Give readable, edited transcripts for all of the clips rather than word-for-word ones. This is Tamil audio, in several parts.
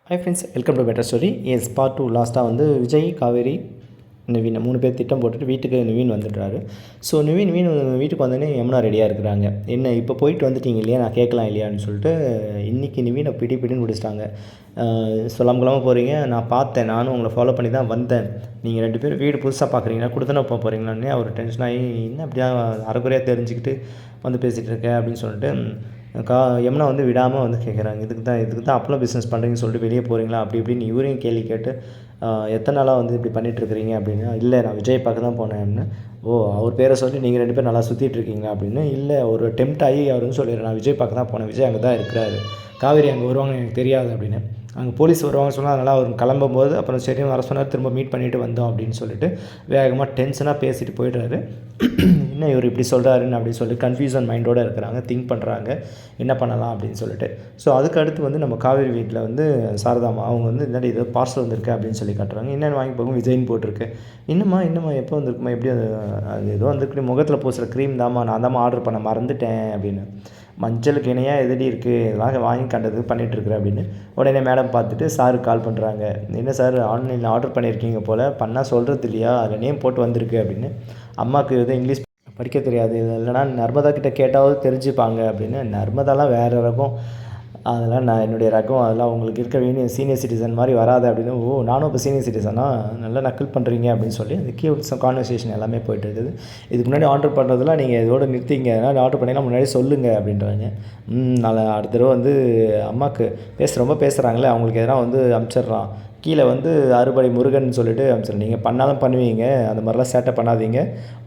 Hi friends, welcome to better story. As part 2 லாஸ்ட்டாக வந்து விஜய், காவேரி, நிவின் 3 பேர் திட்டம் போட்டுட்டு வீட்டுக்கு நிவின் வந்துடுறாரு. ஸோ நிவின் வீட்டுக்கு வந்தோடனே யமுனா ரெடியாக இருக்கிறாங்க. என்ன இப்போ போயிட்டு வந்துட்டீங்க இல்லையா, நான் கேட்கலாம் இல்லையான்னு சொல்லிட்டு இன்றைக்கி நிவினை பிடின்னு பிடிச்சிட்டாங்க. சொல்லாமல் கொள்ளாமல் போகிறீங்க, நான் பார்த்தேன், நானும் உங்களை ஃபாலோ பண்ணி தான் வந்தேன். நீங்கள் 2 பேரும் வீடு புதுசாக பார்க்குறீங்களா, கொடுத்தன போக போகிறீங்களான்னே அவர் டென்ஷன் ஆகி, என்ன அப்படியா அரைக்குறையாக தெரிஞ்சுக்கிட்டு வந்து பேசிகிட்டு இருக்கேன் அப்படின்னு சொல்லிட்டு யமுனா வந்து விடாமல் வந்து கேட்குறாங்க. இதுக்கு தான் அப்பளம் பிஸ்னஸ் பண்ணுறீங்கன்னு சொல்லிட்டு வெளியே போகிறீங்களா அப்படி இப்படின்னு இவரையும் கேள்வி கேட்டு எத்தனை நாளாக வந்து இப்படி பண்ணிகிட்ருக்கிறீங்க அப்படின்னா, இல்லை நான் விஜய் பார்க்க தான் போனேன் அப்படின்னு. ஓ, அவர் பேரை சொல்லி நீங்கள் 2 பேரும் நல்லா சுற்றிட்டு இருக்கீங்க அப்படின்னு. இல்லை, ஒரு டெம்ப்ட் ஆகி அவர் வந்து சொல்லிடுறேன், நான் விஜய் பார்க்க தான் போனேன், விஜய் அங்கே தான் இருக்கிறாரு, காவேரி அங்கே வருவாங்கன்னு எனக்கு தெரியாது அப்படின்னு. அங்கே போலீஸ் வருவாங்க சொன்னால், அதனால் அவர் கிளம்பும்போது அப்புறம் சரி வர சொன்னார், திரும்ப மீட் பண்ணிவிட்டு வந்தோம் அப்படின்னு சொல்லிட்டு வேகமாக டென்ஷனாக பேசிட்டு போய்ட்றாரு. என்ன இவர் இப்படி சொல்கிறாருன்னு அப்படின்னு சொல்லி கன்ஃபியூஷன் மைண்டோடு இருக்கிறாங்க, திங்க் பண்ணுறாங்க என்ன பண்ணலாம் அப்படின்னு சொல்லிட்டு. ஸோ அதுக்கு அடுத்து வந்து நம்ம காவேரி வீட்டில் வந்து சாரதாமா அவங்க வந்து இந்தாண்டி ஏதோ பார்சல் வந்திருக்கு அப்படின்னு சொல்லி காட்டுறாங்க. என்னென்னு வாங்கி போகும், விஜய்னு போட்டிருக்கு. இன்னும்மா எப்போ வந்திருக்குமா, எப்படி அது ஏதோ வந்துருக்கு, முகத்தில் பூசுகிற க்ரீம் தாம்மா, நான் தாம்மா ஆர்டர் பண்ண மறந்துட்டேன் அப்படின்னு. மஞ்சளுக்கு இணையாக எதிரி இருக்குது, இதெல்லாம் வாங்கி கண்டது பண்ணிகிட்ருக்குறேன் அப்படின்னு. உடனே மேடம் பார்த்துட்டு சாருக்கு கால் பண்ணுறாங்க. என்ன சார் ஆன்லைனில் ஆர்டர் பண்ணியிருக்கீங்க போல், பண்ணால் சொல்கிறது இல்லையா, அதில் நேம் போட்டு வந்திருக்கு அப்படின்னு. அம்மாவுக்கு எதுவும் இங்கிலீஷ் படிக்க தெரியாது, இல்லைனா நர்மதா கிட்டே கேட்டாவது தெரிஞ்சுப்பாங்க அப்படின்னு. நர்மதாலாம் வேறு ரகம், அதெல்லாம் நான் என்னுடைய ரகம், அதெல்லாம் உங்களுக்கு இருக்க வேண்டிய சீனியர் சிட்டிசன் மாதிரி வராது அப்படின்னு. ஓ, நானும் இப்போ சீனியர் சிட்டிசனா, நல்லா நக்கல் பண்ணுறீங்க அப்படின்னு சொல்லி அந்த கியூட்ஸ் கான்வர்சேஷன் எல்லாமே போய்ட்டு இருக்குது. இதுக்கு முன்னாடி ஆர்டர் பண்ணுறதுலாம் நீங்கள் இதோட நிறுத்திங்க, அதனால் ஆர்டர் பண்ணிங்கன்னா முன்னாடி சொல்லுங்கள் அப்படின்றாங்க. நான் அடுத்த தடவை வந்து அம்மாவுக்கு ரொம்ப பேசுகிறாங்களே, அவங்களுக்கு எதனா வந்து அனுப்பிச்சிட்றான், கீழே வந்து அறுபடை முருகன் சொல்லிட்டு அனுப்பிச்சிடுறேன், நீங்கள் பண்ணாலும் பண்ணுவீங்க, அந்த மாதிரிலாம் சேட்டை பண்ணாதீங்க,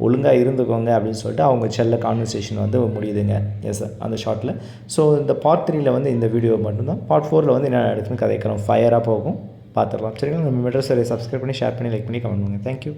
ஒழுங்காக இருந்துக்கோங்க அப்படின்னு சொல்லிட்டு அவங்க செல்ல கான்வர்சேஷன் வந்து முடியுதுங்க. எஸ், அந்த ஷார்ட்டில். ஸோ இந்த பார்ட் 3ல் வந்து இந்த வீடியோ மட்டும்தான். பார்ட் 4ல் வந்து என்ன நடக்குதுன்னு கதைக்கிறோம், ஃபயராக போகும், பார்த்துடலாம். சரிங்களா? நம்ம மெட்ரோ சர்வீஸ் சப்ஸ்கிரைப் பண்ணி, ஷேர் பண்ணி, லைக் பண்ணி, கமெண்ட் பண்ணுங்கள். தேங்க்யூ.